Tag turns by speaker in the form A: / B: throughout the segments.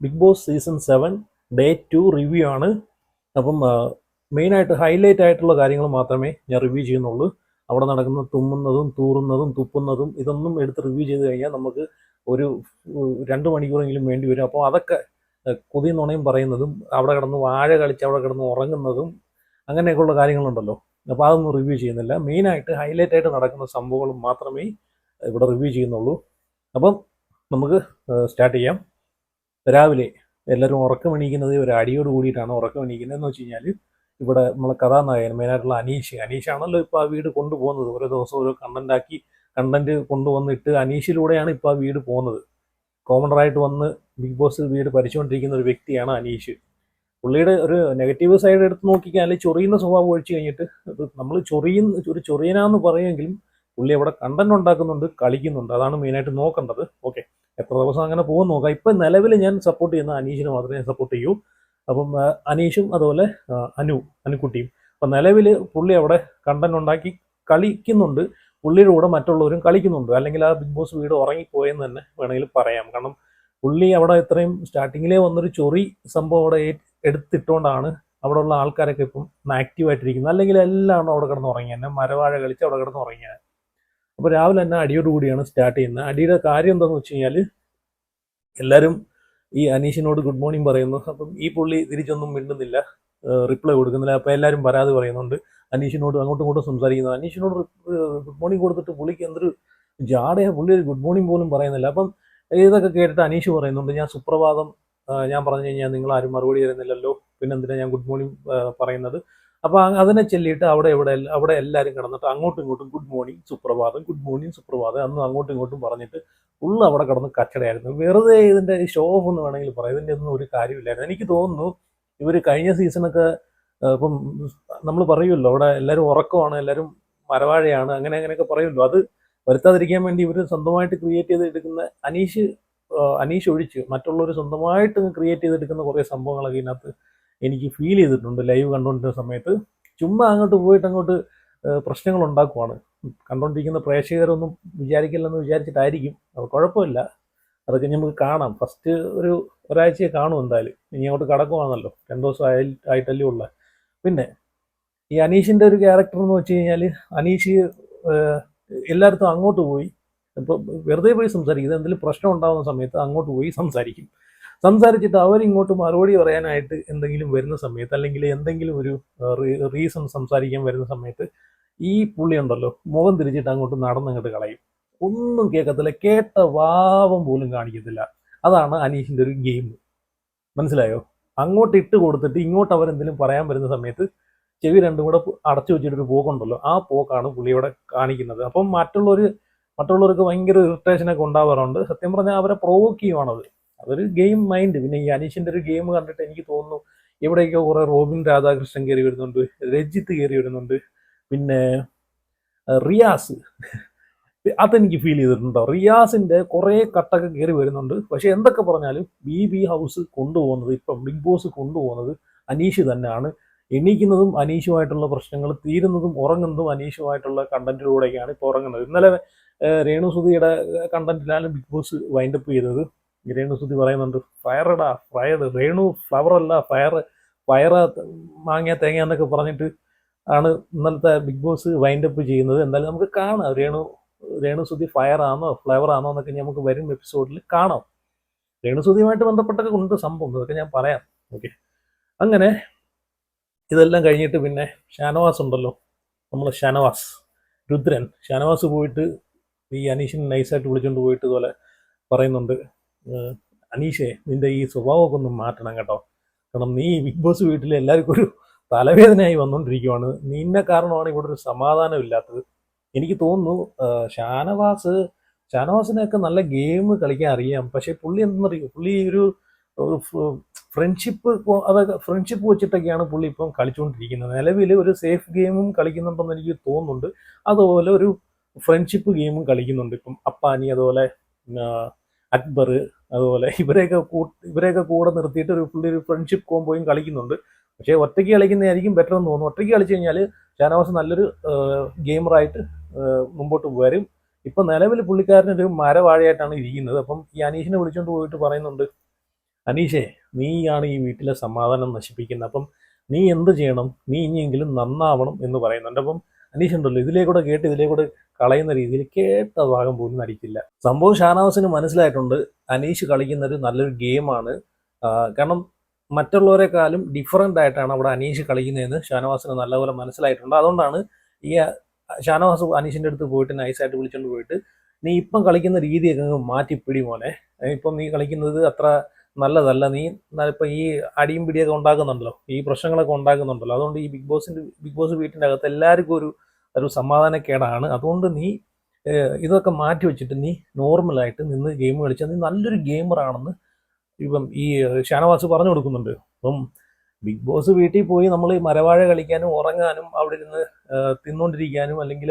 A: Big Boss season 7 day 2 review ആണ്. അപ്പം മെയിനായിട്ട് ഹൈലൈറ്റ് ആയിട്ടുള്ള കാര്യങ്ങൾ മാത്രമേ ഞാൻ റിവ്യൂ ചെയ്യുന്നുള്ളൂ. അവിടെ നടക്കുന്ന തുമ്മുന്നതും തൂറുന്നതും തുപ്പുന്നതും ഇതൊന്നും എടുത്ത് റിവ്യൂ ചെയ്ത് കഴിഞ്ഞാൽ നമുക്ക് ഒരു 2 മണിക്കൂറെങ്കിലും വേണ്ടി വരും. അപ്പോൾ അതൊക്കെ കൊതിയും നുണയും പറയുന്നതും അവിടെ കിടന്ന് വാഴ കളിച്ച് അവിടെ കിടന്ന് ഉറങ്ങുന്നതും അങ്ങനെയൊക്കെയുള്ള കാര്യങ്ങളുണ്ടല്ലോ. അപ്പോൾ അതൊന്നും റിവ്യൂ ചെയ്യുന്നില്ല. മെയിനായിട്ട് ഹൈലൈറ്റ് ആയിട്ട് നടക്കുന്ന സംഭവങ്ങൾ മാത്രമേ ഇവിടെ റിവ്യൂ ചെയ്യുന്നുള്ളൂ. അപ്പം നമുക്ക് സ്റ്റാർട്ട് ചെയ്യാം. രാവിലെ എല്ലാവരും ഉറക്കം എണീക്കുന്നത് ഒരു അടിയോട് കൂടിയിട്ടാണ് ഉറക്കം എണീക്കുന്നതെന്ന് വെച്ച് കഴിഞ്ഞാൽ ഇവിടെ നമ്മളെ കഥാനായകൻ മെയിനായിട്ടുള്ള അനീഷാണല്ലോ ഇപ്പോൾ ആ വീട് കൊണ്ടുപോകുന്നത്. ഓരോ ദിവസം ഓരോ കണ്ടന്റ് കൊണ്ടുവന്നിട്ട് അനീഷിലൂടെയാണ് ഇപ്പോൾ ആ വീട് പോകുന്നത്. കോമണറായിട്ട് വന്ന് ബിഗ് ബോസ് വീട് ഭരിച്ചുകൊണ്ടിരിക്കുന്ന ഒരു വ്യക്തിയാണ് അനീഷ്. പുള്ളിയുടെ ഒരു നെഗറ്റീവ് സൈഡ് എടുത്ത് നോക്കിക്കാൽ ചൊറിയുന്ന സ്വഭാവം ഒഴിച്ചു കഴിഞ്ഞിട്ട് നമ്മൾ ഒരു ചൊറിയനാന്ന് പറയുമെങ്കിലും പുള്ളി അവിടെ കണ്ടന്റ് ഉണ്ടാക്കുന്നുണ്ട്, കളിക്കുന്നുണ്ട്. അതാണ് മെയിനായിട്ട് നോക്കേണ്ടത്. ഓക്കെ, എത്ര ദിവസം അങ്ങനെ പോകും നോക്കാം. ഇപ്പം നിലവിൽ ഞാൻ സപ്പോർട്ട് ചെയ്യുന്ന അനീഷിനെ മാത്രമേ ഞാൻ സപ്പോർട്ട് ചെയ്യൂ. അപ്പം അനീഷും അതുപോലെ അനുക്കുട്ടിയും. അപ്പം നിലവിൽ പുള്ളി അവിടെ കണ്ടന്റ് ഉണ്ടാക്കി കളിക്കുന്നുണ്ട്. പുള്ളിയുടെ കൂടെ മറ്റുള്ളവരും കളിക്കുന്നുണ്ട്. അല്ലെങ്കിൽ ആ ബിഗ് ബോസ് വീട് ഉറങ്ങിപ്പോയെന്ന് തന്നെ വേണമെങ്കിൽ പറയാം. കാരണം പുള്ളി അവിടെ ഇത്രയും സ്റ്റാർട്ടിങ്ങിലേ വന്നൊരു ചൊറി സംഭവം അവിടെ എടുത്തിട്ടുകൊണ്ടാണ് അവിടെയുള്ള ആൾക്കാരൊക്കെ ഇപ്പം ആക്റ്റീവായിട്ടിരിക്കുന്നത്. അല്ലെങ്കിൽ എല്ലാം അവിടെ കിടന്ന് ഉറങ്ങിയ തന്നെ മരവാഴ കളിച്ച് അവിടെ കിടന്ന് ഉറങ്ങിയത്. അപ്പോൾ രാവിലെ തന്നെ അടിയോടുകൂടിയാണ് സ്റ്റാർട്ട് ചെയ്യുന്നത്. അടിയുടെ കാര്യം എന്താണെന്ന് വെച്ച് കഴിഞ്ഞാൽ എല്ലാവരും ഈ അനീഷിനോട് ഗുഡ് മോർണിംഗ് പറയുന്നു. അപ്പം ഈ പുള്ളി തിരിച്ചൊന്നും മിണ്ടുന്നില്ല, റിപ്ലൈ കൊടുക്കുന്നില്ല. അപ്പോൾ എല്ലാവരും പരാതി പറയുന്നുണ്ട് അനീഷിനോട്, അങ്ങോട്ടും ഇങ്ങോട്ടും സംസാരിക്കുന്നത്. അനീഷിനോട് ഗുഡ് മോർണിംഗ് കൊടുത്തിട്ട് പുള്ളിക്ക് എന്തൊരു ജാടയാണ്, പുള്ളി ഒരു ഗുഡ് മോർണിംഗ് പോലും പറയുന്നില്ല. അപ്പം ഇതൊക്കെ കേട്ടിട്ട് അനീഷ് പറയുന്നുണ്ട്, ഞാൻ സുപ്രഭാതം ഞാൻ പറഞ്ഞു കഴിഞ്ഞാൽ നിങ്ങൾ ആരും മറുപടി തരുന്നില്ലല്ലോ, പിന്നെ എന്തിനാ ഞാൻ ഗുഡ് മോർണിംഗ് പറയുന്നത്. അപ്പോൾ അതിനെ ചൊല്ലിയിട്ട് അവിടെ എല്ലാവരും കിടന്നിട്ട് അങ്ങോട്ടും ഇങ്ങോട്ടും ഗുഡ് മോർണിംഗ് സുപ്രഭാതം അന്ന് അങ്ങോട്ടും ഇങ്ങോട്ടും പറഞ്ഞിട്ട് ഫുള്ള് അവിടെ കിടന്ന് കച്ചടയായിരുന്നു. വെറുതെ ഇതിൻ്റെ ഷോ ഓഫ് എന്ന് വേണമെങ്കിൽ പറയാം. ഇതിൻ്റെ ഒന്നും ഒരു കാര്യമില്ലായിരുന്നു. എനിക്ക് തോന്നുന്നു ഇവർ കഴിഞ്ഞ സീസണൊക്കെ ഇപ്പം നമ്മൾ പറയുമല്ലോ അവിടെ എല്ലാവരും ഉറക്കമാണ്, എല്ലാവരും മരവാഴയാണ്, അങ്ങനെയൊക്കെ പറയുമല്ലോ. അത് വരുത്താതിരിക്കാൻ വേണ്ടി ഇവർ സ്വന്തമായിട്ട് ക്രിയേറ്റ് ചെയ്തെടുക്കുന്ന അനീഷ് ഒഴിച്ച് മറ്റുള്ളവർ സ്വന്തമായിട്ട് ക്രിയേറ്റ് ചെയ്തെടുക്കുന്ന കുറേ സംഭവങ്ങളൊക്കെ ഇതിനകത്ത് എനിക്ക് ഫീൽ ചെയ്തിട്ടുണ്ട് ലൈവ് കണ്ടുകൊണ്ടിരുന്ന സമയത്ത്. ചുമ്മാ അങ്ങോട്ട് പ്രശ്നങ്ങൾ ഉണ്ടാക്കുവാണ്. കണ്ടുകൊണ്ടിരിക്കുന്ന പ്രേക്ഷകരൊന്നും വിചാരിക്കില്ലെന്ന് വിചാരിച്ചിട്ടായിരിക്കും. അത് കുഴപ്പമില്ല, അതൊക്കെ നമുക്ക് കാണാം. ഫസ്റ്റ് ഒരാഴ്ചയെ കാണും എന്തായാലും. ഇനി അങ്ങോട്ട് കടക്കുവാണല്ലോ, 2 ദിവസം ആയിട്ടല്ലേ ഉള്ള. പിന്നെ ഈ അനീഷിൻ്റെ ഒരു ക്യാരക്ടർ എന്ന് വെച്ച് കഴിഞ്ഞാൽ അനീഷ് എല്ലായിടത്തും അങ്ങോട്ട് പോയി ഇപ്പോൾ വെറുതെ പോയി സംസാരിക്കും. എന്തെങ്കിലും പ്രശ്നം ഉണ്ടാകുന്ന സമയത്ത് അങ്ങോട്ട് പോയി സംസാരിച്ചിട്ട് അവരിങ്ങോട്ട് മറുപടി പറയാനായിട്ട് എന്തെങ്കിലും വരുന്ന സമയത്ത്, അല്ലെങ്കിൽ എന്തെങ്കിലും ഒരു റീസൺ സംസാരിക്കാൻ വരുന്ന സമയത്ത് ഈ പുള്ളി ഉണ്ടല്ലോ മുഖം തിരിച്ചിട്ട് അങ്ങോട്ട് കളയും. ഒന്നും കേൾക്കത്തില്ല, കേട്ട വാവം പോലും കാണിക്കത്തില്ല. അതാണ് അനീഷിൻ്റെ ഒരു ഗെയിം. മനസ്സിലായോ? അങ്ങോട്ട് ഇട്ട് കൊടുത്തിട്ട് ഇങ്ങോട്ട് അവരെന്തെങ്കിലും പറയാൻ വരുന്ന സമയത്ത് ചെവി രണ്ടും കൂടെ അടച്ചു വെച്ചിട്ടൊരു പോക്കുണ്ടല്ലോ, ആ പോക്കാണ് പുള്ളിയോടെ കാണിക്കുന്നത്. അപ്പം മറ്റുള്ളവർക്ക് ഭയങ്കര ഇറിറ്റേഷനൊക്കെ ഉണ്ടാവാറുണ്ട്. സത്യം പറഞ്ഞാൽ അവരെ പ്രൊവോക്ക് ചെയ്യുവാണത്. അതൊരു ഗെയിം മൈൻഡ്. പിന്നെ ഈ അനീഷിൻ്റെ ഒരു ഗെയിം കണ്ടിട്ട് എനിക്ക് തോന്നുന്നു ഇവിടെയൊക്കെ കുറേ റോബിൻ രാധാകൃഷ്ണൻ കയറി വരുന്നുണ്ട്, രജിത്ത് കയറി വരുന്നുണ്ട്, പിന്നെ റിയാസ്, അതെനിക്ക് ഫീൽ ചെയ്തിട്ടുണ്ടോ. റിയാസിൻ്റെ കുറേ കട്ടൊക്കെ കയറി വരുന്നുണ്ട്. പക്ഷെ എന്തൊക്കെ പറഞ്ഞാലും ബി ഹൗസ് കൊണ്ടുപോകുന്നത്, ഇപ്പം ബിഗ് ബോസ് കൊണ്ടുപോകുന്നത് അനീഷ് തന്നെയാണ്. എണീക്കുന്നതും അനീഷുമായിട്ടുള്ള പ്രശ്നങ്ങൾ, തീരുന്നതും ഉറങ്ങുന്നതും അനീഷുമായിട്ടുള്ള കണ്ടന്റിലൂടെയൊക്കെയാണ് ഇപ്പോൾ ഉറങ്ങുന്നത്. ഇന്നലെ രേണുസുതിയുടെ കണ്ടന്റിലാണ് ബിഗ് ബോസ് വൈൻഡപ്പ് ചെയ്തത്. രേണുസുതി പറയുന്നുണ്ട്, ഫയർ രേണു ഫ്ലവർ അല്ല, ഫയർ മാങ്ങ തേങ്ങ എന്നൊക്കെ പറഞ്ഞിട്ട് ആണ് ഇന്നലത്തെ ബിഗ് ബോസ് വൈൻഡപ്പ് ചെയ്യുന്നത്. എന്തായാലും നമുക്ക് കാണാം രേണുസുതി ഫയർ ആണോ ഫ്ലവർ ആണോ എന്നൊക്കെ നമുക്ക് വരും എപ്പിസോഡിൽ കാണാം. രേണുസുതിയുമായിട്ട് ബന്ധപ്പെട്ടൊക്കെ ഉണ്ട് സംഭവം, അതൊക്കെ ഞാൻ പറയാം. ഓക്കെ, അങ്ങനെ ഇതെല്ലാം കഴിഞ്ഞിട്ട് പിന്നെ ഷാനവാസ് ഉണ്ടല്ലോ, നമ്മൾ ഷാനവാസ് പോയിട്ട് ഈ അനീഷിനെ നൈസായിട്ട് വിളിച്ചുകൊണ്ട് പോയിട്ട് ഇതുപോലെ പറയുന്നുണ്ട്, അനീഷേ നിന്റെ ഈ സ്വഭാവമൊക്കെ ഒന്ന് മാറ്റണം കേട്ടോ. കാരണം നീ ബിഗ് ബോസ് വീട്ടിൽ എല്ലാവർക്കും ഒരു തലവേദനയായി വന്നുകൊണ്ടിരിക്കുവാണ്. നിന്നെ കാരണമാണ് ഇവിടെ ഒരു സമാധാനം ഇല്ലാത്തത്. എനിക്ക് തോന്നുന്നു ഷാനവാസിനെയൊക്കെ നല്ല ഗെയിം കളിക്കാൻ അറിയാം. പക്ഷെ പുള്ളി എന്തെന്നറിയോ, പുള്ളി ഒരു ഫ്രണ്ട്ഷിപ്പ് വെച്ചിട്ടൊക്കെയാണ് പുള്ളി ഇപ്പം കളിച്ചുകൊണ്ടിരിക്കുന്നത്. നിലവിൽ ഒരു സേഫ് ഗെയിമും കളിക്കുന്നുണ്ടെന്ന് എനിക്ക് തോന്നുന്നുണ്ട്. അതുപോലെ ഒരു ഫ്രണ്ട്ഷിപ്പ് ഗെയിമും കളിക്കുന്നുണ്ട് ഇപ്പം. അപ്പാനി, അതുപോലെ അക്ബർ, അതുപോലെ ഇവരെയൊക്കെ കൂടെ നിർത്തിയിട്ട് പുള്ളി ഒരു ഫ്രണ്ട്ഷിപ്പ് കോമ്പോയും കളിക്കുന്നുണ്ട്. പക്ഷേ ഒറ്റയ്ക്ക് കളിക്കുന്നതായിരിക്കും ബെറ്റർ എന്ന് തോന്നുന്നു. ഒറ്റയ്ക്ക് കളിച്ചു കഴിഞ്ഞാൽ ഷാനവാസ് നല്ലൊരു ഗെയിമറായിട്ട് മുമ്പോട്ട് വരും. ഇപ്പം നിലവിൽ പുള്ളിക്കാരനൊരു മരവാഴയായിട്ടാണ് ഇരിക്കുന്നത്. അപ്പം ഈ അനീഷിനെ വിളിച്ചുകൊണ്ട് പോയിട്ട് പറയുന്നുണ്ട്, അനീഷേ, നീയാണ് ഈ വീട്ടിലെ സമാധാനം നശിപ്പിക്കുന്നത്. അപ്പം നീ എന്ത് ചെയ്യണം? നീ ഇനിയെങ്കിലും നന്നാവണം എന്ന് പറയുന്നുണ്ട്. അപ്പം അനീഷ് ഉണ്ടല്ലോ, ഇതിലേക്കൂടെ കേട്ട് ഇതിലേക്കൂടെ കളയുന്ന രീതിയിൽ കേട്ട ഭാഗം പോലും നടിക്കില്ല. സംഭവം ഷാനവാസിന് മനസ്സിലായിട്ടുണ്ട് അനീഷ് കളിക്കുന്ന ഒരു നല്ലൊരു ഗെയിമാണ്. കാരണം മറ്റുള്ളവരെക്കാളും ഡിഫറൻ്റ് ആയിട്ടാണ് അവിടെ അനീഷ് കളിക്കുന്നതെന്ന് ഷാനവാസിന് നല്ലപോലെ മനസ്സിലായിട്ടുണ്ട്. അതുകൊണ്ടാണ് ഈ ഷാനവാസ് അനീഷിൻ്റെ അടുത്ത് പോയിട്ട് നൈസായിട്ട് വിളിച്ചുകൊണ്ട് പോയിട്ട്, നീ ഇപ്പം കളിക്കുന്ന രീതിയൊക്കെ അങ്ങ് മാറ്റിപ്പിടി മോനെ. ഇപ്പം നീ കളിക്കുന്നത് അത്ര നല്ലതല്ല. നീ ഇപ്പം ഈ അടിയും പിടിയൊക്കെ ഉണ്ടാക്കുന്നുണ്ടല്ലോ, ഈ പ്രശ്നങ്ങളൊക്കെ ഉണ്ടാക്കുന്നുണ്ടല്ലോ. അതുകൊണ്ട് ഈ ബിഗ് ബോസ് വീട്ടിൻ്റെ അകത്ത് എല്ലാവർക്കും ഒരു സമാധാനക്കേടാണ്. അതുകൊണ്ട് നീ ഇതൊക്കെ മാറ്റി വെച്ചിട്ട് നീ നോർമലായിട്ട് നിന്ന് ഗെയിം കളിച്ചാൽ നീ നല്ലൊരു ഗെയിമറാണെന്ന് ഇപ്പം ഈ ഷാനവാസ് പറഞ്ഞു കൊടുക്കുന്നുണ്ട്. അപ്പം ബിഗ് ബോസ് വീട്ടിൽ പോയി നമ്മൾ മരവാഴ കളിക്കാനും ഉറങ്ങാനും അവിടെ ഇരുന്ന് തിന്നുകൊണ്ടിരിക്കാനും അല്ലെങ്കിൽ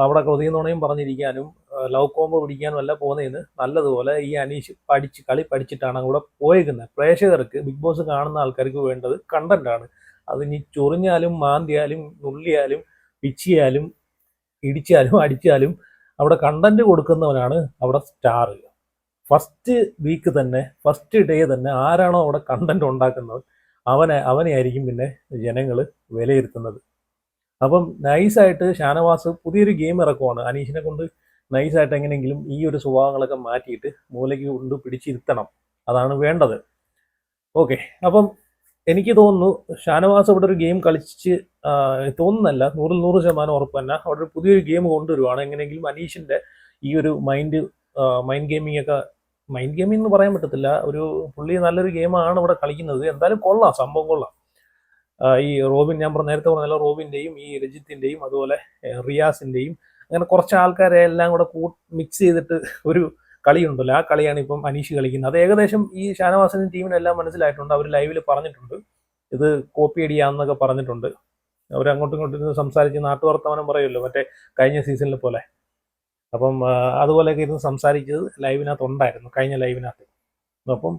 A: അവിടെ കൊതിയുന്നുണയും പറഞ്ഞിരിക്കാനും ലവ് കോംബോ പിടിക്കാനും അല്ല പോകുന്നതിന് നല്ലതുപോലെ ഈ അനീഷ് കളി പഠിച്ചിട്ടാണ് അവിടെ പോയേക്കുന്നത്. പ്രേക്ഷകർക്ക്, ബിഗ് ബോസ് കാണുന്ന ആൾക്കാർക്ക് വേണ്ടത് കണ്ടന്റാണ്. അത് ഇനി ചൊറിഞ്ഞാലും മാന്തിയാലും നുള്ളിയാലും പിച്ചിയാലും ഇടിച്ചാലും അടിച്ചാലും അവിടെ കണ്ടന്റ് കൊടുക്കുന്നവനാണ് അവിടെ സ്റ്റാർ. ഫസ്റ്റ് വീക്ക് തന്നെ, ഫസ്റ്റ് ഡേ തന്നെ ആരാണോ അവിടെ കണ്ടന്റ് ഉണ്ടാക്കുന്നത് അവനെ ആയിരിക്കും പിന്നെ ജനങ്ങൾ വിലയിരുത്തുന്നത്. അപ്പം നൈസായിട്ട് ഷാനവാസ് പുതിയൊരു ഗെയിം ഇറക്കുവാണ്. അനീഷിനെ കൊണ്ട് നൈസായിട്ട് എങ്ങനെയെങ്കിലും ഈ ഒരു സ്വഭാവങ്ങളൊക്കെ മാറ്റിയിട്ട് മൂലയ്ക്ക് കൊണ്ട് പിടിച്ചിരുത്തണം. അതാണ് വേണ്ടത്. ഓക്കെ, അപ്പം എനിക്ക് തോന്നുന്നു ഷാനവാസ് ഇവിടെ ഒരു ഗെയിം കളിച്ച് തോന്നുന്നല്ല, 100% ഉറപ്പ് തന്നെ അവിടെ ഒരു പുതിയൊരു ഗെയിം കൊണ്ടുവരുവാണ്. എങ്ങനെയെങ്കിലും അനീഷിന്റെ ഈ ഒരു മൈൻഡ് ഗെയിമിംഗ് ഒക്കെ, മൈൻഡ് ഗെയിമിംഗ് എന്ന് പറയാൻ പറ്റത്തില്ല, ഒരു പുള്ളി നല്ലൊരു ഗെയിമാണ് ഇവിടെ കളിക്കുന്നത്. എന്തായാലും കൊള്ളാം, സംഭവം കൊള്ളാം. ഈ റോബിൻ, ഞാൻ നേരത്തെ പറഞ്ഞല്ലോ, റോബിന്റെയും ഈ രജിത്തിന്റെയും അതുപോലെ റിയാസിന്റെയും അങ്ങനെ കുറച്ച് ആൾക്കാരെ എല്ലാം കൂടെ മിക്സ് ചെയ്തിട്ട് ഒരു കളിയുണ്ടല്ലോ, ആ കളിയാണ് ഇപ്പം അനീഷ് കളിക്കുന്നത്. അത് ഏകദേശം ഈ ഷാനവാസിനും ടീമിനെല്ലാം മനസ്സിലായിട്ടുണ്ട്. അവർ ലൈവിൽ പറഞ്ഞിട്ടുണ്ട് ഇത് കോപ്പി അടിയാന്നൊക്കെ പറഞ്ഞിട്ടുണ്ട്. അവർ അങ്ങോട്ടും ഇങ്ങോട്ടും സംസാരിച്ച് നാട്ടുവർത്തമാനം പറയുമല്ലോ, മറ്റേ കഴിഞ്ഞ സീസണിൽ പോലെ. അപ്പം അതുപോലെയൊക്കെ ഇരുന്ന് സംസാരിച്ചത് ലൈവിനകത്ത് ഉണ്ടായിരുന്നു, കഴിഞ്ഞ ലൈവിനകത്ത്. അപ്പം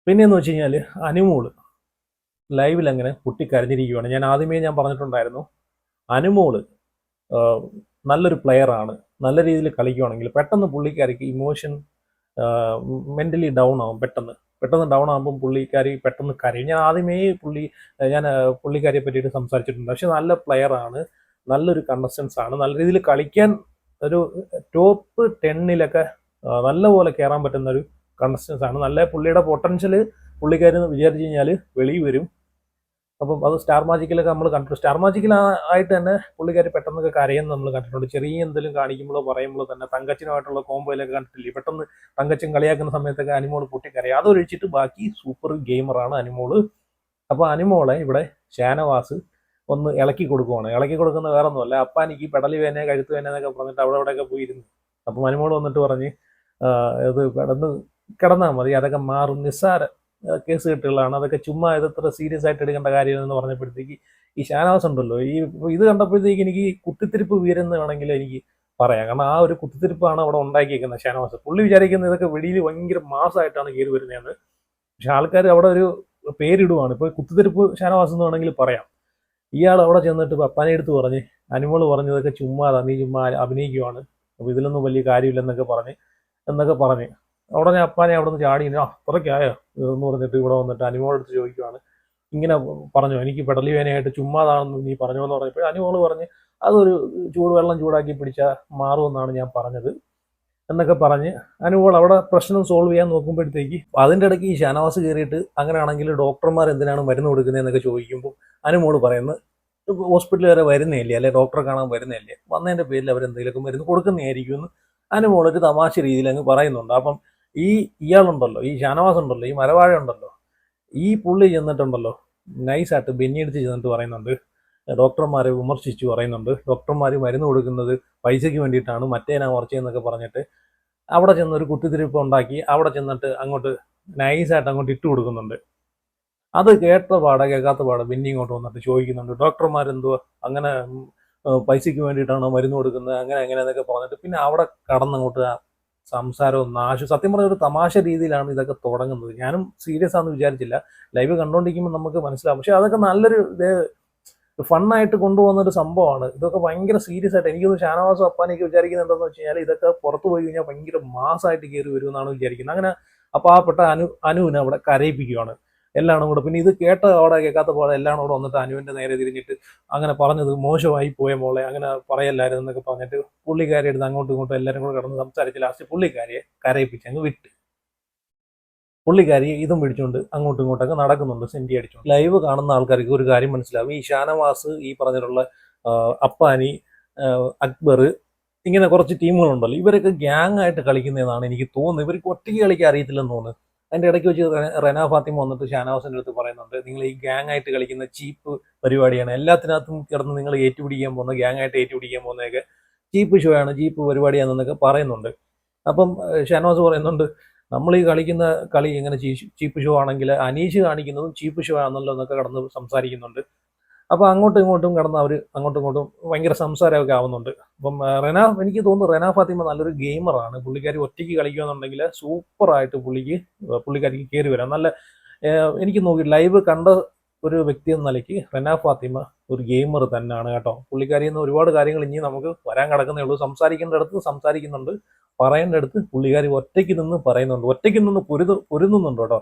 A: പിന്നെയെന്ന് വെച്ച് കഴിഞ്ഞാൽ അനുമോള് ലൈവിൽ അങ്ങനെ പൊട്ടിക്കരഞ്ഞിരിക്കുകയാണ്. ഞാൻ ആദ്യമേ പറഞ്ഞിട്ടുണ്ടായിരുന്നു, അനുമോള് നല്ലൊരു പ്ലെയറാണ്. നല്ല രീതിയിൽ കളിക്കുകയാണെങ്കിൽ പെട്ടെന്ന് പുള്ളിക്കാരിക്ക് ഇമോഷൻ മെൻ്റലി ഡൗൺ ആവും. പെട്ടെന്ന് ഡൗൺ ആകുമ്പം പുള്ളിക്കാരി പെട്ടെന്ന് കരയും. ഞാൻ ആദ്യമേ പുള്ളിക്കാരിയെ പറ്റിയിട്ട് സംസാരിച്ചിട്ടുണ്ട്. പക്ഷെ നല്ല പ്ലെയറാണ്, നല്ലൊരു കണ്ടസ്റ്റൻസ് ആണ്, നല്ല രീതിയിൽ കളിക്കാൻ ഒരു ടോപ്പ് 10 നല്ലപോലെ കയറാൻ പറ്റുന്ന ഒരു കണ്ടസ്റ്റൻസ് ആണ്. നല്ല പുള്ളിയുടെ പൊട്ടൻഷ്യൽ പുള്ളിക്കാരി വിചാരിച്ചു കഴിഞ്ഞാൽ വെളിയിൽ വരും. അപ്പം അത് സ്റ്റാർ മാജിക്കിലൊക്കെ നമ്മൾ കണ്ടിട്ടുണ്ട്. സ്റ്റാർ മാജിക്കിൽ ആയിട്ട് തന്നെ പുള്ളിക്കാരി പെട്ടെന്നൊക്കെ കരയുന്നത് നമ്മൾ കണ്ടിട്ടുണ്ട്. ചെറിയ എന്തെങ്കിലും കാണിക്കുമ്പോഴോ പറയുമ്പോഴോ തന്നെ തങ്കച്ചനുമായിട്ടുള്ള കോമ്പോയിലൊക്കെ കണ്ടിട്ടില്ലേ, പെട്ടെന്ന് തങ്കച്ചൻ കളിയാക്കുന്ന സമയത്തൊക്കെ അനിമോൾ പൊട്ടിക്കരയും. അതൊഴിച്ചിട്ട് ബാക്കി സൂപ്പർ ഗെയിമറാണ് അനിമോള്. അപ്പോൾ അനിമോളെ ഇവിടെ ഷാനവാസ് ഒന്ന് ഇളക്കി കൊടുക്കുവാണ്. ഇളക്കി കൊടുക്കുന്ന വേറെ ഒന്നുമല്ല, അപ്പാനിക്ക് പെടലി വേന കഴുത്ത് വേന എന്നൊക്കെ പറഞ്ഞിട്ട് അവിടെയൊക്കെ പോയിരുന്നു. അപ്പം അനിമോൾ വന്നിട്ട് പറഞ്ഞ് ഇത് കിടന്നാൽ മതി, അതൊക്കെ മാറും, നിസ്സാര കേസ് കെട്ടുകളാണ്, അതൊക്കെ ചുമ്മാ ഇതത്ര സീരിയസ് ആയിട്ട് എടുക്കേണ്ട കാര്യമെന്ന് പറഞ്ഞപ്പോഴത്തേക്ക് ഈ ഷാനവാസ് ഉണ്ടല്ലോ, ഇത് കണ്ടപ്പോഴത്തേക്ക് എനിക്ക് കുത്തിത്തിരിപ്പ് വീരെന്ന് വേണമെങ്കിൽ എനിക്ക് പറയാം. കാരണം ആ ഒരു കുത്തിത്തിരിപ്പാണ് അവിടെ ഉണ്ടാക്കിയേക്കുന്നത് ഷാനവാസ്. പുള്ളി വിചാരിക്കുന്നത് ഇതൊക്കെ വെളിയിൽ ഭയങ്കര മാസമായിട്ടാണ് കയറി വരുന്നതെന്ന്. പക്ഷെ ആൾക്കാർ അവിടെ ഒരു പേരിടുവാണ്. ഇപ്പോൾ കുത്തിത്തിരിപ്പ് ഷാനവാസ് എന്ന് വേണമെങ്കിൽ പറയാം. ഇയാൾ അവിടെ ചെന്നിട്ട് പപ്പാനെ എടുത്ത് പറഞ്ഞ് അനുമോള് പറഞ്ഞതൊക്കെ ചുമ്മാ നീ ചുമ്മാ അഭിനയിക്കുവാണ്, അപ്പോൾ ഇതിലൊന്നും വലിയ കാര്യമില്ലെന്നൊക്കെ പറഞ്ഞ് ഉടനെ അപ്പാനെ അവിടെ നിന്ന് ചാടി അത്രയ്ക്കായോ എന്ന് പറഞ്ഞിട്ട് ഇവിടെ വന്നിട്ട് അനുമോളെടുത്ത് ചോദിക്കുവാണ്, ഇങ്ങനെ പറഞ്ഞു എനിക്ക് പെടലി വേനയായിട്ട് ചുമ്മാതാണെന്ന് നീ പറഞ്ഞു എന്ന് പറഞ്ഞപ്പോൾ അനുമോള് പറഞ്ഞ് അതൊരു വെള്ളം ചൂടാക്കി പിടിച്ചാൽ മാറുമെന്നാണ് ഞാൻ പറഞ്ഞത് എന്നൊക്കെ പറഞ്ഞ് അനുമോൾ അവിടെ പ്രശ്നം സോൾവ് ചെയ്യാൻ നോക്കുമ്പോഴത്തേക്ക് അതിൻ്റെ ഇടയ്ക്ക് ഈ ഷാനവാസ് കയറിയിട്ട് അങ്ങനെയാണെങ്കിൽ ഡോക്ടർമാർ എന്തിനാണ് മരുന്ന് കൊടുക്കുന്നതെന്നൊക്കെ ചോദിക്കുമ്പോൾ അനുമോള് പറയുന്നത് ഹോസ്പിറ്റലിൽ വരെ വരുന്നില്ലേ, അല്ലെ ഡോക്ടറെ കാണാൻ വരുന്നില്ലേ, വന്നതിൻ്റെ പേരിൽ അവരെന്തെങ്കിലുമൊക്കെ മരുന്ന് കൊടുക്കുന്നതായിരിക്കും എന്ന് അനുമോളൊരു തമാശ രീതിയിൽ അങ്ങ് പറയുന്നുണ്ട്. അപ്പം ഇയാളുണ്ടല്ലോ, ഈ ഷാനവാസ് ഉണ്ടല്ലോ, ഈ മരവാഴ ഉണ്ടല്ലോ, ഈ പുള്ളി ചെന്നിട്ടുണ്ടല്ലോ നൈസായിട്ട് ബെന്നിയെടുത്ത് ചെന്നിട്ട് പറയുന്നുണ്ട്, ഡോക്ടർമാരെ വിമർശിച്ചു പറയുന്നുണ്ട്, ഡോക്ടർമാർ മരുന്ന് കൊടുക്കുന്നത് പൈസയ്ക്ക് വേണ്ടിയിട്ടാണ്, മറ്റേനാ മറിച്ചെന്നൊക്കെ പറഞ്ഞിട്ട് അവിടെ ചെന്നൊരു കുത്തിത്തിരിപ്പ് ഉണ്ടാക്കി അവിടെ ചെന്നിട്ട് അങ്ങോട്ട് നൈസായിട്ട് അങ്ങോട്ട് ഇട്ട് കൊടുക്കുന്നുണ്ട്. അത് കേൾക്കാത്ത പാടെ ബെന്നി ഇങ്ങോട്ട് വന്നിട്ട് ചോദിക്കുന്നുണ്ട്, ഡോക്ടർമാരെന്തുവാ അങ്ങനെ പൈസയ്ക്ക് വേണ്ടിയിട്ടാണോ മരുന്ന് കൊടുക്കുന്നത്, അങ്ങനെ എന്നൊക്കെ പറഞ്ഞിട്ട് പിന്നെ അവിടെ കടന്നങ്ങോട്ട് സംസാരവും നാശം. സത്യം പറഞ്ഞ ഒരു തമാശ രീതിയിലാണ് ഇതൊക്കെ തുടങ്ങുന്നത്. ഞാനും സീരിയസ് ആണെന്ന് വിചാരിച്ചില്ല, ലൈവ് കണ്ടുകൊണ്ടിരിക്കുമ്പോൾ നമുക്ക് മനസ്സിലാവും. പക്ഷെ അതൊക്കെ നല്ലൊരു ഫണ്ണായിട്ട് കൊണ്ടുപോകുന്ന ഒരു സംഭവമാണ്. ഇതൊക്കെ ഭയങ്കര സീരിയസ് ആയിട്ട് എനിക്കൊന്ന് ഷാനവാസും അപ്പാനൊക്കെ വിചാരിക്കുന്നത് എന്താണെന്ന് വെച്ച് കഴിഞ്ഞാൽ ഇതൊക്കെ പുറത്തു പോയി കഴിഞ്ഞാൽ ഭയങ്കര മാസമായിട്ട് കയറി വരുമെന്നാണ് വിചാരിക്കുന്നത്. അങ്ങനെ ആ പാവപ്പെട്ട അനുവിനെ അവിടെ കരയിപ്പിക്കുകയാണ് എല്ലാവരും കൂടെ. പിന്നെ ഇത് കേട്ട അവിടെ കേൾക്കാത്ത പോലെ എല്ലാവരും കൂടെ വന്നിട്ട് അനുവിൻ്റെ നേരെ തിരിഞ്ഞിട്ട് അങ്ങനെ പറഞ്ഞത് മോശമായി പോയ മോളെ അങ്ങനെ പറയല്ലായിരുന്നു എന്നൊക്കെ പറഞ്ഞിട്ട് പുള്ളിക്കാരി എടുത്ത് അങ്ങോട്ടും ഇങ്ങോട്ടും എല്ലാവരും കൂടെ കിടന്ന് സംസാരിച്ച് ലാസ്റ്റ് പുള്ളിക്കാരിയെ കരയിപ്പിച്ച് അങ്ങ് വിട്ട്. പുള്ളിക്കാരി ഇതും പിടിച്ചുകൊണ്ട് അങ്ങോട്ടും ഇങ്ങോട്ടൊക്കെ നടക്കുന്നുണ്ട് സെന്റി അടിച്ചുകൊണ്ട്. ലൈവ് കാണുന്ന ആൾക്കാർക്ക് ഒരു കാര്യം മനസ്സിലാവും, ഈ ഷാനവാസ്, ഈ പറഞ്ഞിട്ടുള്ള അപ്പാനി, അക്ബർ, ഇങ്ങനെ കുറച്ച് ടീമുകളുണ്ടല്ലോ, ഇവരൊക്കെ ഗ്യാങ് ആയിട്ട് കളിക്കുന്നതെന്നാണ് എനിക്ക് തോന്നുന്നത്. ഇവർക്ക് ഒറ്റയ്ക്ക് കളിക്കാൻ അറിയത്തില്ലെന്ന് തോന്നുന്നു. അതിൻ്റെ ഇടയ്ക്ക് വെച്ച് റെന ഫാത്തിമ വന്നിട്ട് ഷാനവാസിൻ്റെ അടുത്ത് പറയുന്നുണ്ട്, നിങ്ങൾ ഈ ഗ്യാങ് ആയിട്ട് കളിക്കുന്ന ചീപ്പ് പരിപാടിയാണ്, എല്ലാത്തിനകത്തും കിടന്ന് നിങ്ങൾ ഏറ്റുപിടിക്കാൻ പോകുന്ന, ഗ്യാങ് ആയിട്ട് ഏറ്റുപിടിക്കാൻ പോകുന്നതൊക്കെ ചീപ്പ് ഷോ ആണ്, ചീപ്പ് പരിപാടിയാണെന്നൊക്കെ പറയുന്നുണ്ട്. അപ്പം ഷാനവാസ് പറയുന്നുണ്ട്, നമ്മൾ ഈ കളിക്കുന്ന കളി ഇങ്ങനെ ചീപ്പ് ഷോ ആണെങ്കിൽ അനീഷ് കാണിക്കുന്നതും ചീപ്പ് ഷോ ആണല്ലോ എന്നൊക്കെ കടന്ന് സംസാരിക്കുന്നുണ്ട്. അപ്പോൾ അങ്ങോട്ടും ഇങ്ങോട്ടും കടന്ന് അവർ അങ്ങോട്ടും ഇങ്ങോട്ടും ഭയങ്കര സംസാരമൊക്കെ ആവുന്നുണ്ട്. അപ്പം എനിക്ക് തോന്നുന്നു റെന ഫാത്തിമ നല്ലൊരു ഗെയിമറാണ്. പുള്ളിക്കാരി ഒറ്റയ്ക്ക് കളിക്കുകയെന്നുണ്ടെങ്കിൽ സൂപ്പറായിട്ട് പുള്ളിക്കാരിക്ക് കയറി വരാം. നല്ല എനിക്ക് നോക്കി ലൈവ് കണ്ട ഒരു വ്യക്തി എന്ന നിലയ്ക്ക് റെന ഫാത്തിമ ഒരു ഗെയിമർ തന്നെയാണ് കേട്ടോ. പുള്ളിക്കാരിയിൽ നിന്ന് ഒരുപാട് കാര്യങ്ങൾ ഇനി നമുക്ക് വരാൻ കിടക്കുന്നേ ഉള്ളൂ. സംസാരിക്കേണ്ടടുത്ത് സംസാരിക്കുന്നുണ്ട്, പറയേണ്ടടുത്ത് പുള്ളിക്കാരി ഒറ്റയ്ക്ക് നിന്ന് പറയുന്നുണ്ട്, ഒറ്റയ്ക്ക് നിന്ന് പൊരുന്നുന്നുണ്ട് കേട്ടോ.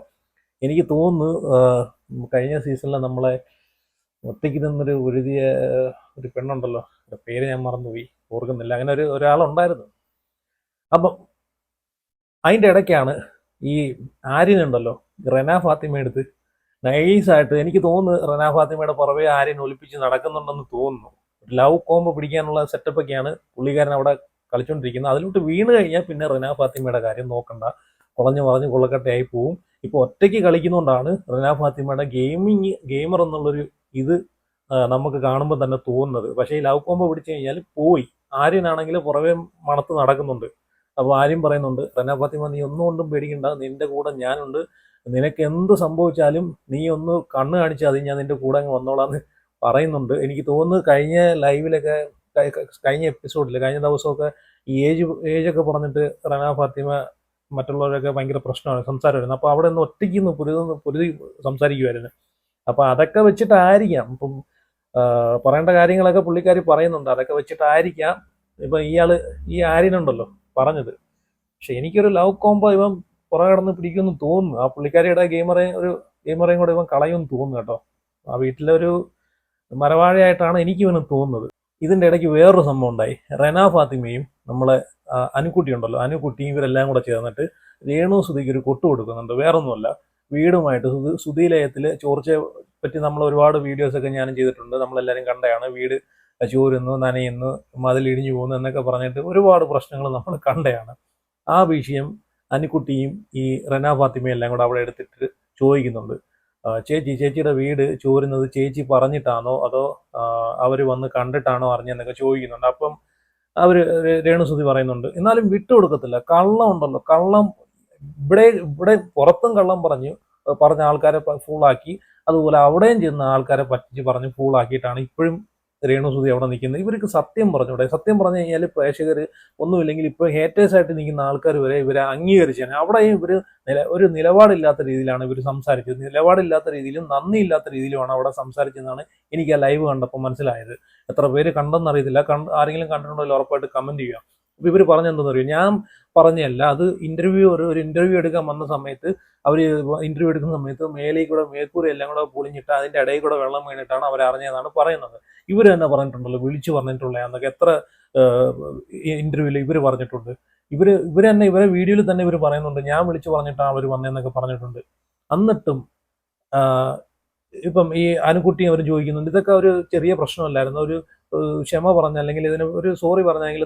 A: എനിക്ക് തോന്നുന്നു കഴിഞ്ഞ സീസണിൽ നമ്മളെ ഒറ്റയ്ക്ക് നിന്നൊരു എഴുതിയ ഒരു പെണ്ണുണ്ടല്ലോ, പേര് ഞാൻ മറന്നുപോയി, ഓർക്കുന്നില്ല, അങ്ങനെ ഒരാളുണ്ടായിരുന്നു. അപ്പം അതിൻ്റെ ഇടയ്ക്കാണ് ഈ ആര്യനുണ്ടല്ലോ റെന ഫാത്തിമ എടുത്ത് നൈസായിട്ട്, എനിക്ക് തോന്നുന്നു റെന ഫാത്തിമയുടെ പുറവേ ആര്യൻ ഒലിപ്പിച്ച് നടക്കുന്നുണ്ടെന്ന് തോന്നുന്നു. ലവ് കോംബോ പിടിക്കാനുള്ള സെറ്റപ്പൊക്കെയാണ് പുള്ളിക്കാരൻ അവിടെ കളിച്ചുകൊണ്ടിരിക്കുന്നത്. അതിലോട്ട് വീണ് കഴിഞ്ഞാൽ പിന്നെ റെന ഫാത്തിമയുടെ കാര്യം നോക്കണ്ട, കുളഞ്ഞു മറിഞ്ഞ് കൊള്ളക്കട്ടയായി പോവും. ഇപ്പോൾ ഒറ്റയ്ക്ക് കളിക്കുന്നതുകൊണ്ടാണ് റെന ഫാത്തിമയുടെ ഗെയിമർ എന്നുള്ളൊരു ഇത് നമുക്ക് കാണുമ്പോൾ തന്നെ തോന്നുന്നത്. പക്ഷേ ഈ ലവ് കോംബോ പിടിച്ചു കഴിഞ്ഞാൽ പോയി. ആര്യനാണെങ്കിൽ പുറവേ മണത്ത് നടക്കുന്നുണ്ട്. അപ്പോൾ ആര്യം പറയുന്നുണ്ട്, റെന ഫാത്തിമ നീ ഒന്നുകൊണ്ടും പേടിക്കണ്ട, നിന്റെ കൂടെ ഞാനുണ്ട്, നിനക്ക് എന്ത് സംഭവിച്ചാലും നീ ഒന്ന് കണ്ണ് കാണിച്ചാൽ മതി, ഞാൻ നിന്റെ കൂടെ അങ്ങ് വന്നോളാന്ന് പറയുന്നുണ്ട്. എനിക്ക് തോന്നുന്നു കഴിഞ്ഞ ലൈവിലൊക്കെ, കഴിഞ്ഞ എപ്പിസോഡിൽ, കഴിഞ്ഞ ദിവസമൊക്കെ ഈ ഏജൊക്കെ പറഞ്ഞിട്ട് റെന ഫാത്തിമ മറ്റുള്ളവരൊക്കെ ഭയങ്കര പ്രശ്നമാണ്, സംസാരമായിരുന്നു. അപ്പോൾ അവിടെ നിന്ന് ഒറ്റയ്ക്ക് നിന്ന് പൊരുതി സംസാരിക്കുമായിരുന്നു. അപ്പോൾ അതൊക്കെ വെച്ചിട്ടായിരിക്കാം ഇപ്പം പറയേണ്ട കാര്യങ്ങളൊക്കെ പുള്ളിക്കാരി പറയുന്നുണ്ട്, അതൊക്കെ വെച്ചിട്ടായിരിക്കാം ഇപ്പം ഈ ആര്യനുണ്ടല്ലോ പറഞ്ഞത്. പക്ഷെ എനിക്കൊരു ലവ് കോംബോ ഇവൻ പുറകെ കിടന്ന് പിടിക്കുമെന്ന് തോന്നുന്നു. ആ പുള്ളിക്കാരിയുടെ ഗെയിമറേയും കൂടെ ഇവൻ കളയുമെന്ന് തോന്നുന്നു കേട്ടോ. ആ വീട്ടിലെ ഒരു മരവാഴയായിട്ടാണ് എനിക്ക് ഇവന് തോന്നുന്നത്. ഇതിൻ്റെ ഇടയ്ക്ക് വേറൊരു സംഭവം ഉണ്ടായി. റെന ഫാത്തിമയും നമ്മളെ അനുക്കുട്ടി ഉണ്ടല്ലോ, അനുക്കുട്ടിയും ഇവരെല്ലാം കൂടെ ചേർന്നിട്ട് രേണു സുധിക്ക് ഒരു കൊട്ടു കൊടുക്കുന്നുണ്ട്. വേറൊന്നുമല്ല, വീടുമായിട്ട് സുധീലയത്തിൽ ചോർച്ചയെ പറ്റി നമ്മൾ ഒരുപാട് വീഡിയോസൊക്കെ ഞാനും ചെയ്തിട്ടുണ്ട്, നമ്മളെല്ലാവരും കണ്ടതാണ്. വീട് ചോരുന്നു, നനയുന്നു, മതിലിടിഞ്ഞു പോകുന്നു എന്നൊക്കെ പറഞ്ഞിട്ട് ഒരുപാട് പ്രശ്നങ്ങൾ നമ്മൾ കണ്ടതാണ്. ആ വിഷയം അനുക്കുട്ടിയും ഈ റെന ഫാത്തിമയും എല്ലാം കൂടെ അവിടെ എടുത്തിട്ട് ചോദിക്കുന്നുണ്ട്, ചേച്ചിയുടെ വീട് ചോരുന്നത് ചേച്ചി പറഞ്ഞിട്ടാണോ അതോ അവർ വന്ന് കണ്ടിട്ടാണോ അറിഞ്ഞെന്നൊക്കെ ചോദിക്കുന്നുണ്ട്. അപ്പം അവർ രേണുസുതി പറയുന്നുണ്ട്, എന്നാലും വിട്ടുകൊടുക്കത്തില്ല, കള്ളം ഉണ്ടല്ലോ, കള്ളം ഇവിടെ പുറത്തും കള്ളം പറഞ്ഞ ആൾക്കാരെ ഫൂളാക്കി, അതുപോലെ അവിടെയും ചെന്ന ആൾക്കാരെ പറ്റിച്ച് പറഞ്ഞ് ഫൂളാക്കിയിട്ടാണ് ഇപ്പോഴും രേണുസുതി അവിടെ നിൽക്കുന്നത്. ഇവർക്ക് സത്യം പറഞ്ഞൂടെ? സത്യം പറഞ്ഞു കഴിഞ്ഞാൽ പ്രേക്ഷകർ ഒന്നുമില്ലെങ്കിൽ ഇപ്പോൾ ഹേറ്റേഴ്സായിട്ട് നിൽക്കുന്ന ആൾക്കാർ വരെ ഇവരെ അംഗീകരിച്ചാണ്. അവിടെയും ഇവർ ഒരു നിലപാടില്ലാത്ത രീതിയിലാണ് ഇവർ സംസാരിച്ചത്. നിലപാടില്ലാത്ത രീതിയിലും നന്ദിയില്ലാത്ത രീതിയിലുമാണ് അവിടെ സംസാരിച്ചതെന്നാണ് എനിക്ക് ആ ലൈവ് കണ്ടപ്പോൾ മനസ്സിലായത്. എത്ര പേര് കണ്ടെന്നറിയത്തില്ല, ആരെങ്കിലും കണ്ടിട്ടുണ്ടെങ്കിൽ ഉറപ്പായിട്ട് കമൻറ്റ് ചെയ്യുക. അപ്പോൾ ഇവർ പറഞ്ഞെന്തെന്ന് അറിയും, ഞാൻ പറഞ്ഞല്ല, അത് ഒരു ഇന്റർവ്യൂ എടുക്കാൻ വന്ന സമയത്ത് അവർ ഇന്റർവ്യൂ എടുക്കുന്ന സമയത്ത് മേൽക്കൂര എല്ലാം കൂടെ പൊളിഞ്ഞിട്ട് അതിന്റെ ഇടയിൽ കൂടെ വെള്ളം വീണിട്ടാണ് അവർ അറിഞ്ഞതെന്നാണ് പറയുന്നത്. ഇവർ തന്നെ പറഞ്ഞിട്ടുണ്ടല്ലോ, വിളിച്ചു പറഞ്ഞിട്ടുള്ളതാന്നൊക്കെ എത്ര ഇന്റർവ്യൂവിൽ ഇവർ പറഞ്ഞിട്ടുണ്ട്. ഇവര് തന്നെ ഇവരെ വീഡിയോയിൽ തന്നെ ഇവർ പറയുന്നുണ്ട്, ഞാൻ വിളിച്ചു പറഞ്ഞിട്ടാണ് അവർ വന്നതെന്നൊക്കെ പറഞ്ഞിട്ടുണ്ട്. എന്നിട്ടും ഇപ്പം ഈ അനുക്കുട്ടി അവർ ചോദിക്കുന്നുണ്ട്, ഇതൊക്കെ ഒരു ചെറിയ പ്രശ്നമല്ലായിരുന്നു, ഒരു ക്ഷമ പറഞ്ഞ അല്ലെങ്കിൽ ഇതിന് ഒരു സോറി പറഞ്ഞെങ്കിൽ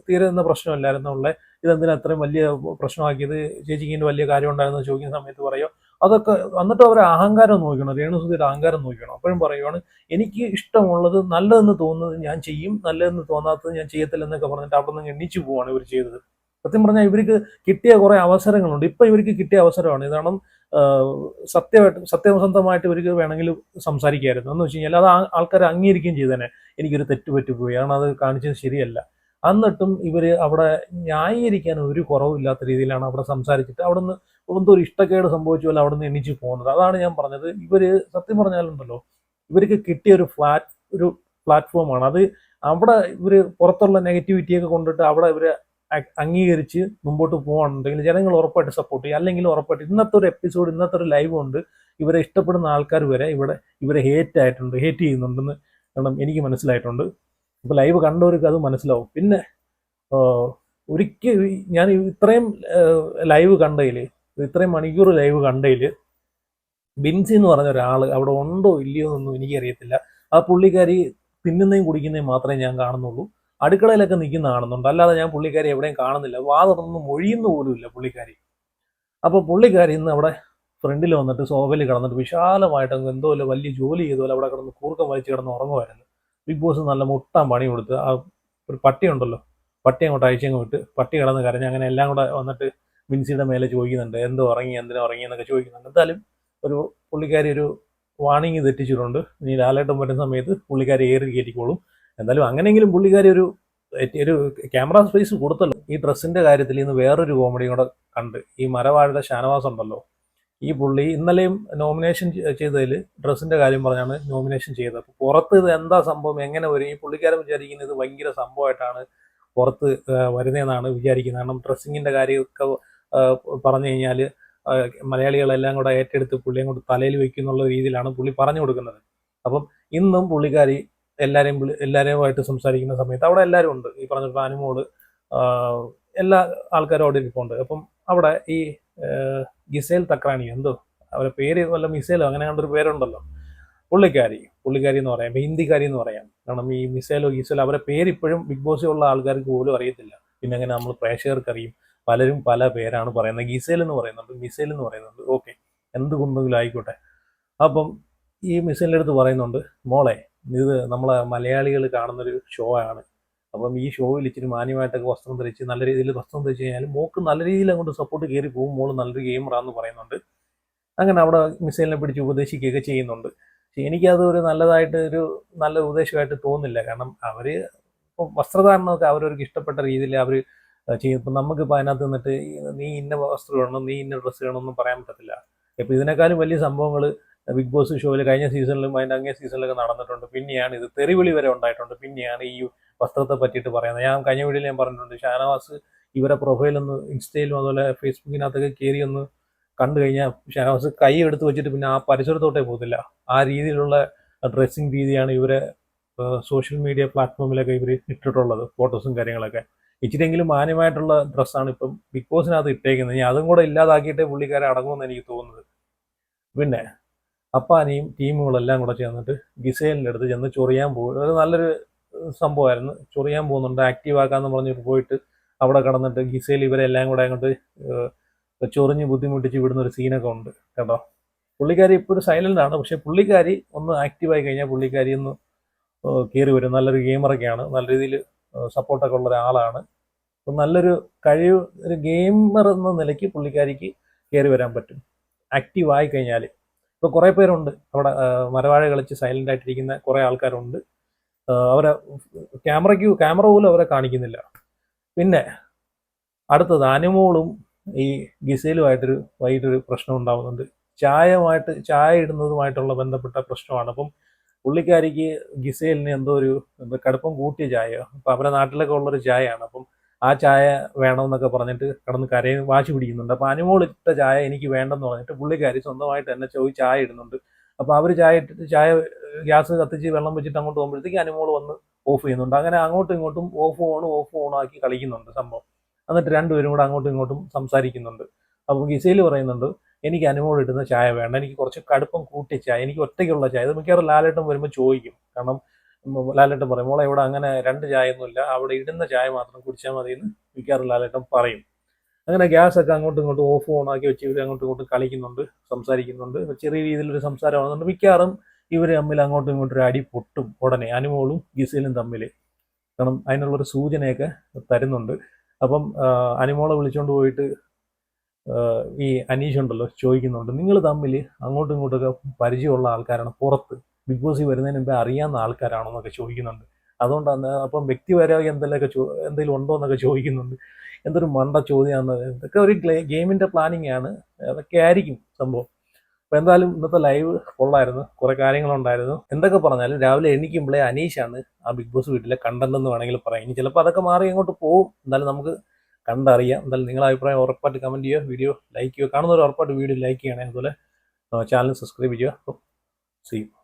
A: തീരുന്ന പ്രശ്നമല്ലായിരുന്നുള്ള, ഇതെന്തിനാ അത്രയും വലിയ പ്രശ്നമാക്കിയത്, ചേച്ചിക്ക് ഇതിന് വലിയ കാര്യം ഉണ്ടായിരുന്നു ചോദിക്കുന്ന സമയത്ത് പറയുമോ അതൊക്കെ. എന്നിട്ട് അവർ അഹങ്കാരം നോക്കണം, രേണുസുധിയുടെ അഹങ്കാരം നോക്കണം. അപ്പോഴും പറയുവാണ്, എനിക്ക് ഇഷ്ടമുള്ളത് നല്ലതെന്ന് തോന്നുന്നത് ഞാൻ ചെയ്യും, നല്ലതെന്ന് തോന്നാത്തത് ഞാൻ ചെയ്യത്തില്ല എന്നൊക്കെ പറഞ്ഞിട്ട് അവിടെ നിന്ന് എണ്ണിച്ചു പോവാണ് ഇവർ ചെയ്തത്. സത്യം പറഞ്ഞാൽ ഇവർക്ക് കിട്ടിയ കുറെ അവസരങ്ങളുണ്ട്. ഇപ്പൊ ഇവർക്ക് കിട്ടിയ അവസരമാണ് ഇതാണ്. സത്യസന്ധമായിട്ട് ഇവർക്ക് വേണമെങ്കിൽ സംസാരിക്കായിരുന്നു എന്ന് വെച്ച് കഴിഞ്ഞാൽ അത് ആൾക്കാരെ അംഗീകരിക്കുകയും ചെയ്തേനെ, എനിക്കൊരു തെറ്റ് പറ്റിപ്പോയി, കാരണം അത് കാണിച്ചത് ശരിയല്ല. എന്നിട്ടും ഇവര് അവിടെ ന്യായീകരിക്കാൻ ഒരു കുറവില്ലാത്ത രീതിയിലാണ് അവിടെ സംസാരിച്ചിട്ട് അവിടെ നിന്ന് എന്തോ ഒരു ഇഷ്ടക്കേട് സംഭവിച്ചു പോലെ അവിടെ നിന്ന് എണീച്ചു പോകുന്നത്. അതാണ് ഞാൻ പറഞ്ഞത്, ഇവര് സത്യം പറഞ്ഞാലുണ്ടല്ലോ, ഇവർക്ക് കിട്ടിയ ഒരു പ്ലാറ്റ്ഫോമാണ് അത്. അവിടെ ഇവര് പുറത്തുള്ള നെഗറ്റിവിറ്റിയൊക്കെ കൊണ്ടിട്ട് അവിടെ ഇവര് അംഗീകരിച്ച് മുമ്പോട്ട് പോകുകയാണെന്നുണ്ടെങ്കിൽ ജനങ്ങൾ ഉറപ്പായിട്ട് സപ്പോർട്ട് ചെയ്യും. അല്ലെങ്കിൽ ഉറപ്പായിട്ട് ഇന്നത്തെ ഒരു എപ്പിസോഡ്, ഇന്നത്തെ ഒരു ലൈവ് കൊണ്ട് ഇവരെ ഇഷ്ടപ്പെടുന്ന ആൾക്കാർ വരെ ഇവരെ ഹേറ്റ് ചെയ്യുന്നുണ്ടെന്ന് കാരണം എനിക്ക് മനസ്സിലായിട്ടുണ്ട്. അപ്പോൾ ലൈവ് കണ്ടവർക്ക് അത് മനസ്സിലാവും. പിന്നെ ഒരിക്കൽ ഞാൻ ഇത്രയും ലൈവ് കണ്ടതിൽ, ഇത്രയും മണിക്കൂർ ലൈവ് കണ്ടതിൽ ബിൻസി എന്ന് പറഞ്ഞ ഒരാൾ അവിടെ ഉണ്ടോ ഇല്ലയോ എന്നൊന്നും എനിക്കറിയത്തില്ല. ആ പുള്ളിക്കാരി തിന്നുന്നതും കുടിക്കുന്നതും മാത്രമേ ഞാൻ കാണുന്നുള്ളൂ. അടുക്കളയിലൊക്കെ നിൽക്കുന്ന കാണുന്നുണ്ട്, അല്ലാതെ ഞാൻ പുള്ളിക്കാരി എവിടെയും കാണുന്നില്ല. വാ തുറന്ന് മൊഴിയുന്ന പോലുമില്ല പുള്ളിക്കാരി. അപ്പോൾ പുള്ളിക്കാരി ഇന്ന് അവിടെ ഫ്രണ്ടിൽ വന്നിട്ട് സോഫയിൽ കിടന്നിട്ട് വിശാലമായിട്ട് എന്തോ വലിയ ജോലി ചെയ്തോലെ അവിടെ കിടന്ന് കൂർക്കം വലിച്ച് കിടന്ന് ഉറങ്ങുമായിരുന്നു. ബിഗ് ബോസ് നല്ല മുട്ടാൻ പണി കൊടുത്ത് ആ ഒരു പട്ടിയുണ്ടല്ലോ, പട്ടി അങ്ങോട്ട് അയച്ചങ്ങ് വിട്ട് പട്ടി കിടന്ന് കരഞ്ഞ് അങ്ങനെ എല്ലാം കൂടെ വന്നിട്ട് ബിൻസിയുടെ മേലെ ചോദിക്കുന്നുണ്ട്, എന്തോ ഉറങ്ങി, എന്തിനാ ഉറങ്ങി എന്നൊക്കെ ചോദിക്കുന്നുണ്ട്. എന്തായാലും ഒരു പുള്ളിക്കാരി ഒരു വാണിംഗ് തെറ്റിച്ചിട്ടുണ്ട്. ഇനി ലാലേട്ടൻ വരുന്ന സമയത്ത് പുള്ളിക്കാരി ഏറി കയറ്റിക്കോളും. എന്തായാലും അങ്ങനെയെങ്കിലും പുള്ളിക്കാരി ഒരു ക്യാമറ സ്പേസ് കൊടുത്തല്ലോ. ഈ ഡ്രസ്സിന്റെ കാര്യത്തിൽ ഇന്ന് വേറൊരു കോമഡിയും കൂടെ കണ്ട്. ഈ മരവാഴയുടെ ഷാനവാസ് ഉണ്ടല്ലോ, ഈ പുള്ളി ഇന്നലെയും നോമിനേഷൻ ചെയ്തതിൽ ഡ്രസ്സിന്റെ കാര്യം പറഞ്ഞാണ് നോമിനേഷൻ ചെയ്തത്. അപ്പോൾ പുറത്ത് ഇത് എന്താ സംഭവം, എങ്ങനെ വരും, ഈ പുള്ളിക്കാരൻ വിചാരിക്കുന്നത് ഇത് ഭയങ്കര സംഭവമായിട്ടാണ് പുറത്ത് വരുന്നതെന്നാണ് വിചാരിക്കുന്നത്. കാരണം ഡ്രസ്സിങ്ങിന്റെ കാര്യമൊക്കെ പറഞ്ഞു കഴിഞ്ഞാൽ മലയാളികളെല്ലാം കൂടെ ഏറ്റെടുത്ത് പുള്ളിയെ കൊണ്ട് തലയിൽ വെക്കുന്നുള്ള രീതിയിലാണ് പുള്ളി പറഞ്ഞു കൊടുക്കുന്നത്. അപ്പം ഇന്നും പുള്ളിക്കാരി എല്ലാവരുമായിട്ട് സംസാരിക്കുന്ന സമയത്ത് അവിടെ എല്ലാവരും ഉണ്ട്. ഈ പറഞ്ഞിട്ട് അനുമോള്, എല്ലാ ആൾക്കാരും അവിടെ ഇരിപ്പുണ്ട്. അപ്പം അവിടെ ഈ ഗിസേൽ തക്രാനി, എന്തോ അവരുടെ പേര് വല്ല മിസൈലോ അങ്ങനെ കണ്ടൊരു പേരുണ്ടല്ലോ, പുള്ളിക്കാരി എന്ന് പറയാം, ഹിന്ദിക്കാരി എന്ന് പറയാം. കാരണം ഈ മിസൈലോ ഗിസേലോ അവരുടെ പേര് ഇപ്പോഴും ബിഗ് ബോസിലുള്ള ആൾക്കാർക്ക് പോലും അറിയത്തില്ല. പിന്നെ അങ്ങനെ നമ്മൾ പ്രേക്ഷകർക്ക് അറിയും. പലരും പല പേരാണ് പറയുന്നത്. ഗിസേൽ എന്ന് പറയുന്നുണ്ട്, മിസൈൽ എന്ന് പറയുന്നുണ്ട്. ഓക്കെ, എന്തുകൊണ്ടെങ്കിലും ആയിക്കോട്ടെ. അപ്പം ഈ മിസൈലിൻ്റെ അടുത്ത് പറയുന്നുണ്ട്, മോളെ ഇത് നമ്മളെ മലയാളികൾ കാണുന്നൊരു ഷോ ആണ്. അപ്പം ഈ ഷോയിൽ ഇച്ചിരി മാന്യമായിട്ടൊക്കെ വസ്ത്രം ധരിച്ച് നല്ല രീതിയിൽ വസ്ത്രം ധരിച്ച് കഴിഞ്ഞാൽ മോക്ക് നല്ല രീതിയിൽ അങ്ങോട്ട് സപ്പോർട്ട് കയറി പോകും, മോള് നല്ലൊരു ഗെയിമറാന്ന് പറയുന്നുണ്ട്. അങ്ങനെ അവിടെ മിസൈലിനെ പിടിച്ച് ഉപദേശിക്കുകയൊക്കെ ചെയ്യുന്നുണ്ട്. പക്ഷെ എനിക്കത് ഒരു നല്ല ഉപദേശമായിട്ട് തോന്നുന്നില്ല. കാരണം അവർ ഇപ്പം വസ്ത്രധാരണമൊക്കെ അവരവർക്ക് ഇഷ്ടപ്പെട്ട രീതിയിൽ അവർ ചെയ്യും. ഇപ്പം നമുക്കിപ്പോൾ അതിനകത്ത് നിന്നിട്ട് നീ ഇന്ന വസ്ത്രം ഇടണം, നീ ഇന്ന ഡ്രസ്സ് ഇടണമെന്നും പറയാൻ പറ്റത്തില്ല. ഇപ്പം ഇതിനേക്കാളും വലിയ സംഭവങ്ങൾ ബിഗ് ബോസ് ഷോയിൽ കഴിഞ്ഞ സീസണിലും അതിൻ്റെ അങ്ങേ സീസണിലൊക്കെ നടന്നിട്ടുണ്ട്. പിന്നെയാണ് ഇത് തെറിവിളി വരെ ഉണ്ടായിട്ടുണ്ട്. പിന്നെയാണ് ഈ വസ്ത്രത്തെ പറ്റിയിട്ട് പറയുന്നത്. ഞാൻ കഴിഞ്ഞ വീഡിയോയിൽ ഞാൻ പറഞ്ഞിട്ടുണ്ട്, ഷാനവാസ് ഇവരെ പ്രൊഫൈലൊന്ന് ഇൻസ്റ്റയിലും അതുപോലെ ഫേസ്ബുക്കിനകത്തൊക്കെ കയറി ഒന്ന് കണ്ടു കഴിഞ്ഞാൽ ഷാനവാസ് കൈ എടുത്ത് വെച്ചിട്ട് പിന്നെ ആ പരിസരത്തോട്ടേ പോകത്തില്ല. ആ രീതിയിലുള്ള ഡ്രസ്സിങ് രീതിയാണ് ഇവരെ സോഷ്യൽ മീഡിയ പ്ലാറ്റ്ഫോമിലൊക്കെ ഇവർ ഇട്ടിട്ടുള്ളത്, ഫോട്ടോസും കാര്യങ്ങളൊക്കെ. ഇച്ചിരിയെങ്കിലും മാന്യമായിട്ടുള്ള ഡ്രസ്സാണ് ഇപ്പം ബിഗ് ബോസിനകത്ത് ഇട്ടേക്കുന്നത്. ഇനി അതും കൂടെ ഇല്ലാതാക്കിയിട്ടേ പുള്ളിക്കാരെ അടങ്ങുമെന്ന് എനിക്ക് തോന്നുന്നത്. പിന്നെ അപ്പാനെയും ടീമുകളെല്ലാം കൂടെ ചേർന്നിട്ട് ഗിസേലിൻ്റെ അടുത്ത് ചെന്ന് ചൊറിയാൻ പോകും. അത് നല്ലൊരു സംഭവമായിരുന്നു. ചൊറിയാൻ പോകുന്നുണ്ട്, ആക്റ്റീവ് ആക്കാന്ന് പറഞ്ഞിട്ട് പോയിട്ട് അവിടെ കിടന്നിട്ട് ഗിസേൽ ഇവരെല്ലാം കൂടെ അങ്ങോട്ട് ചൊറിഞ്ഞ് ബുദ്ധിമുട്ടിച്ച് വിടുന്ന ഒരു സീനൊക്കെ ഉണ്ട് കേട്ടോ. പുള്ളിക്കാരി ഇപ്പോൾ ഒരു സൈലന്റ് ആണ്, പക്ഷെ പുള്ളിക്കാരി ഒന്ന് ആക്റ്റീവായി കഴിഞ്ഞാൽ പുള്ളിക്കാരി ഒന്ന് കയറി വരും. നല്ലൊരു ഗെയിമറൊക്കെയാണ്, നല്ല രീതിയിൽ സപ്പോർട്ടൊക്കെ ഉള്ള ഒരാളാണ്. അപ്പം നല്ലൊരു ഒരു ഗെയിമർ എന്ന നിലയ്ക്ക് പുള്ളിക്കാരിക്ക് കയറി വരാൻ പറ്റും ആക്റ്റീവ് ആയി കഴിഞ്ഞാൽ. ഇപ്പോൾ കുറേ പേരുണ്ട് അവിടെ മരവാഴ കളിച്ച് സൈലന്റ് ആയിട്ടിരിക്കുന്ന കുറേ ആൾക്കാരുണ്ട്. അവരെ ക്യാമറ പോലും അവരെ കാണിക്കുന്നില്ല. പിന്നെ അടുത്തത് അനുമോളും ഈ ഗിസേലുമായിട്ടൊരു വൈകിട്ടൊരു പ്രശ്നം ഉണ്ടാകുന്നുണ്ട്. ചായ ഇടുന്നതുമായിട്ടുള്ള ബന്ധപ്പെട്ട പ്രശ്നമാണ്. അപ്പം പുള്ളിക്കാരിക്ക് ഗിസേലിന് എന്തോ കടുപ്പം കൂട്ടിയ ചായയോ, അപ്പം അവരുടെ നാട്ടിലൊക്കെ ഉള്ളൊരു ചായയാണ്. അപ്പം ആ ചായ വേണമെന്നൊക്കെ പറഞ്ഞിട്ട് കിടന്ന് വാശി പിടിക്കുന്നുണ്ട്. അപ്പം അനുമോൾ ഇട്ട ചായ എനിക്ക് വേണ്ടെന്ന് പറഞ്ഞിട്ട് പുള്ളിക്കാരി സ്വന്തമായിട്ട് തന്നെ ചായ ഇടുന്നുണ്ട്. അപ്പോൾ അവർ ചായ ഗ്യാസ് കത്തിച്ച് വെള്ളം വെച്ചിട്ട് അങ്ങോട്ട് പോകുമ്പോഴത്തേക്ക് അനുമോൾ വന്ന് ഓഫ് ചെയ്യുന്നുണ്ട്. അങ്ങനെ അങ്ങോട്ടും ഇങ്ങോട്ടും ഓഫ് ഓൺ ആക്കി കളിക്കുന്നുണ്ട് സംഭവം. എന്നിട്ട് രണ്ടുപേരും കൂടെ അങ്ങോട്ടും ഇങ്ങോട്ടും സംസാരിക്കുന്നുണ്ട്. അപ്പം ഗിസേൽ പറയുന്നുണ്ട്, എനിക്ക് അനുമോൾ ഇടുന്ന ചായ വേണ്ട, എനിക്ക് കുറച്ച് കടുപ്പം കൂട്ടിയ ചായ, എനിക്ക് ഒറ്റയ്ക്കുള്ള ചായ. ഇത് മിക്കവാറും ലാലേട്ടൻ വരുമ്പോൾ ചോദിക്കും. കാരണം ലാലേട്ടൻ പറയും, മോളെ ഇവിടെ അങ്ങനെ 2 ചായയൊന്നുമില്ല, അവിടെ ഇടുന്ന ചായ മാത്രം കുടിച്ചാൽ മതി എന്ന് മിക്കവാറും ലാലേട്ടൻ പറയും. അങ്ങനെ ഗ്യാസൊക്കെ അങ്ങോട്ടും ഇങ്ങോട്ടും ഓൺ ആക്കി വെച്ച് ഇവർ അങ്ങോട്ടും ഇങ്ങോട്ടും കളിക്കുന്നുണ്ട്, സംസാരിക്കുന്നുണ്ട്. ചെറിയ രീതിയിലൊരു സംസാരമാകുന്നുണ്ട്. മിക്കവാറും ഇവർ തമ്മിൽ അങ്ങോട്ടും ഇങ്ങോട്ടും ഒരു അടി പൊട്ടും ഉടനെ, അനുമോളും ഗിസേലും തമ്മിൽ. കാരണം അതിനുള്ളൊരു സൂചനയൊക്കെ തരുന്നുണ്ട്. അപ്പം അനുമോളെ വിളിച്ചുകൊണ്ട് പോയിട്ട് ഈ അനീഷ് ഉണ്ടല്ലോ ചോദിക്കുന്നുണ്ട്, നിങ്ങൾ തമ്മിൽ അങ്ങോട്ടും ഇങ്ങോട്ടൊക്കെ പരിചയമുള്ള ആൾക്കാരാണ്, പുറത്ത് ബിഗ് ബോസിൽ വരുന്നതിന് മുമ്പേ അറിയാവുന്ന ആൾക്കാരാണോ എന്നൊക്കെ ചോദിക്കുന്നുണ്ട്. അതുകൊണ്ടാണ് അപ്പം വ്യക്തിപരമായി എന്തെങ്കിലും ഉണ്ടോ എന്നൊക്കെ ചോദിക്കുന്നുണ്ട്. എന്തൊരു മണ്ട ചോദ്യമാണ്. ഇതൊക്കെ ഒരു ഗെയിമിൻ്റെ പ്ലാനിങ് ആണ്, അതൊക്കെ ആയിരിക്കും സംഭവം. അപ്പോൾ എന്തായാലും ഇന്നത്തെ ലൈവ് കൊള്ളായിരുന്നു, കുറേ കാര്യങ്ങളുണ്ടായിരുന്നു. എന്തൊക്കെ പറഞ്ഞാലും രാവിലെ എണീക്കുമ്പോഴേ അനീഷാണ് ആ ബിഗ് ബോസ് വീട്ടിലെ കണ്ടന്റ് എന്ന് വേണമെങ്കിൽ പറയാം. ഇനി ചിലപ്പോൾ അതൊക്കെ മാറി അങ്ങോട്ട് പോകും. എന്തായാലും നമുക്ക് കണ്ടറിയാം. എന്തായാലും നിങ്ങളുടെ അഭിപ്രായം ഉറപ്പായിട്ട് കമൻറ്റ് ചെയ്യുക, വീഡിയോ ലൈക്ക് ചെയ്യുക, കാണുന്നവർ ഉറപ്പായിട്ട് വീഡിയോ ലൈക്ക് ചെയ്യണേ, അതുപോലെ ചാനൽ സബ്സ്ക്രൈബ് ചെയ്യുക. അപ്പോൾ സീ യു.